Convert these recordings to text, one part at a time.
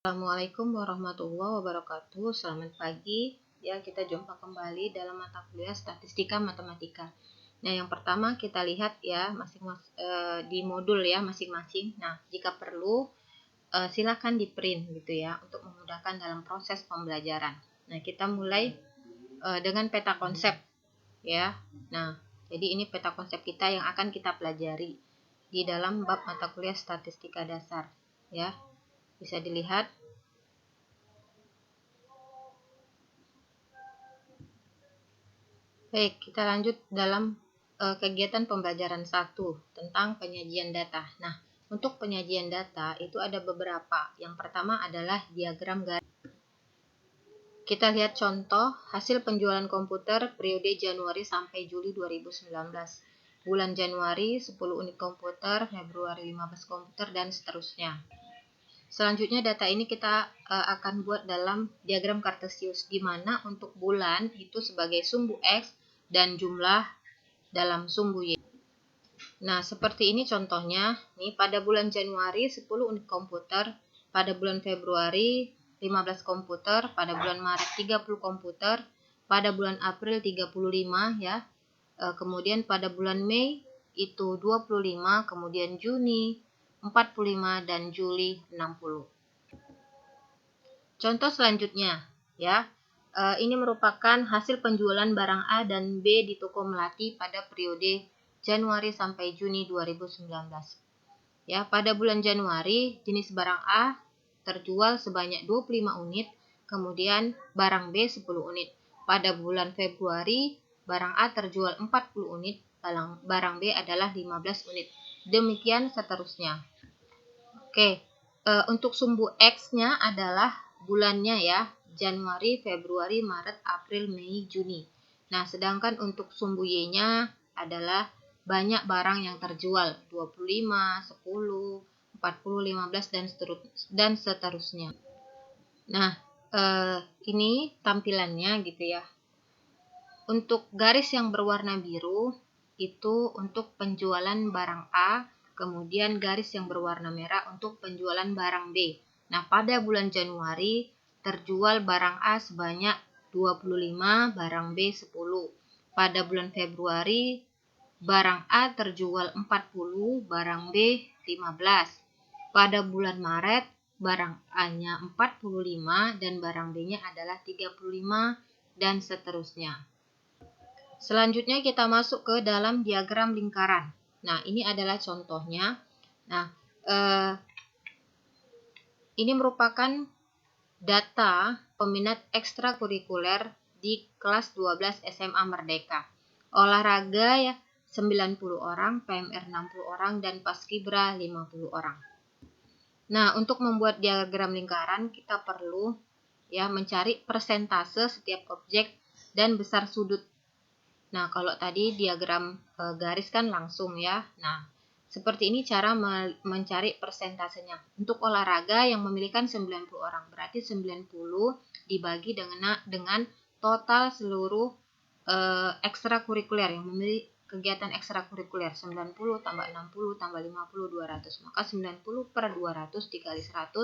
Assalamualaikum warahmatullahi wabarakatuh. Selamat pagi. Ya, kita jumpa kembali dalam mata kuliah Statistika Matematika. Nah, yang pertama kita lihat ya di modul ya masing-masing. Nah, jika perlu silakan di-print gitu ya untuk memudahkan dalam proses pembelajaran. Nah, kita mulai dengan peta konsep ya. Nah, jadi ini peta konsep kita yang akan kita pelajari di dalam bab mata kuliah Statistika Dasar ya. Bisa dilihat. Baik, kita lanjut dalam kegiatan pembelajaran 1 tentang penyajian data. Nah, untuk penyajian data itu ada beberapa. Yang pertama adalah diagram garis. Kita lihat contoh hasil penjualan komputer periode Januari sampai Juli 2019. Bulan Januari 10 unit komputer, Februari 15 komputer, dan seterusnya. Selanjutnya data ini kita akan buat dalam diagram kartesius, di mana untuk bulan itu sebagai sumbu X dan jumlah dalam sumbu Y. Nah, seperti ini contohnya. Nih, pada bulan Januari 10 unit komputer, pada bulan Februari 15 komputer, pada bulan Maret 30 komputer, pada bulan April 35 ya. Kemudian pada bulan Mei itu 25, kemudian Juni 45 dan Juli 60. Contoh selanjutnya ya. Ini merupakan hasil penjualan barang A dan B di toko Melati pada periode Januari sampai Juni 2019. Ya, pada bulan Januari jenis barang A terjual sebanyak 25 unit, kemudian barang B 10 unit. Pada bulan Februari barang A terjual 40 unit, barang B adalah 15 unit. Demikian seterusnya. Oke, untuk sumbu X-nya adalah bulannya ya, Januari, Februari, Maret, April, Mei, Juni. Nah, sedangkan untuk sumbu Y-nya adalah banyak barang yang terjual, 25, 10, 40, 15, dan seterusnya. Nah, ini tampilannya gitu ya. Untuk garis yang berwarna biru itu untuk penjualan barang A, kemudian garis yang berwarna merah untuk penjualan barang B. Nah, pada bulan Januari terjual barang A sebanyak 25, barang B 10. Pada bulan Februari barang A terjual 40, barang B 15. Pada bulan Maret barang A-nya 45 dan barang B-nya adalah 35 dan seterusnya. Selanjutnya kita masuk ke dalam diagram lingkaran. Nah, ini adalah contohnya. Nah, ini merupakan data peminat ekstrakurikuler di kelas 12 SMA Merdeka. Olahraga ya 90 orang, PMR 60 orang, dan Paskibra 50 orang. Nah, untuk membuat diagram lingkaran kita perlu ya mencari persentase setiap objek dan besar sudut. Nah, kalau tadi diagram garis kan langsung ya. Nah, seperti ini cara mencari persentasenya. Untuk olahraga yang memiliki 90 orang, berarti 90 dibagi dengan total seluruh ekstrakurikuler yang memiliki kegiatan ekstrakurikuler. 90 tambah 60 tambah 50, 200. Maka 90 per 200 dikali 100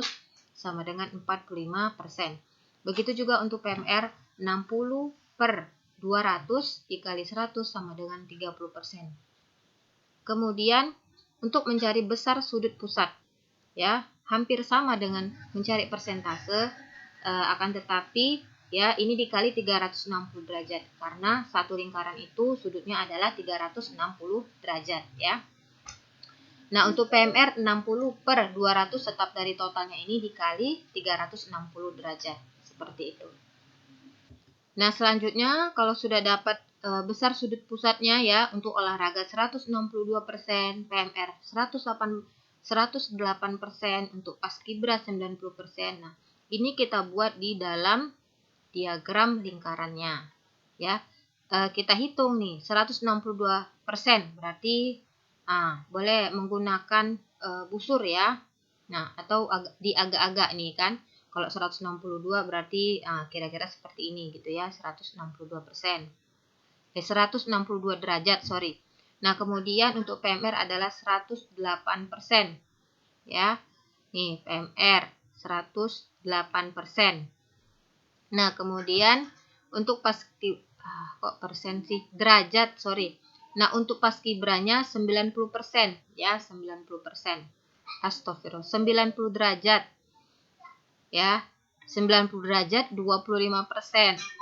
sama dengan 45%. Begitu juga untuk PMR, 60 per 200 dikali 100 sama dengan 30%. Kemudian untuk mencari besar sudut pusat ya hampir sama dengan mencari persentase, akan tetapi ya ini dikali 360 derajat karena satu lingkaran itu sudutnya adalah 360 derajat ya. Nah, untuk PMR 60 per 200 tetap dari totalnya ini dikali 360 derajat seperti itu. Nah, selanjutnya kalau sudah dapat besar sudut pusatnya ya untuk olahraga 162%, PMR 108%, untuk Paskibra 90%. Nah, ini kita buat di dalam diagram lingkarannya ya. Kita hitung nih 162%, berarti boleh menggunakan busur ya. Nah, atau di agak-agak nih kan. Kalau 162 berarti kira-kira seperti ini gitu ya, 162%. 162 derajat, sorry. Nah, kemudian untuk PMR adalah 108%. Ya. Nih, PMR 108%. Nah, kemudian untuk derajat, sorry. Nah, untuk paskibranya 90%, ya, 90%. Astagfirullah, 90 derajat. Ya, 90 derajat 25%.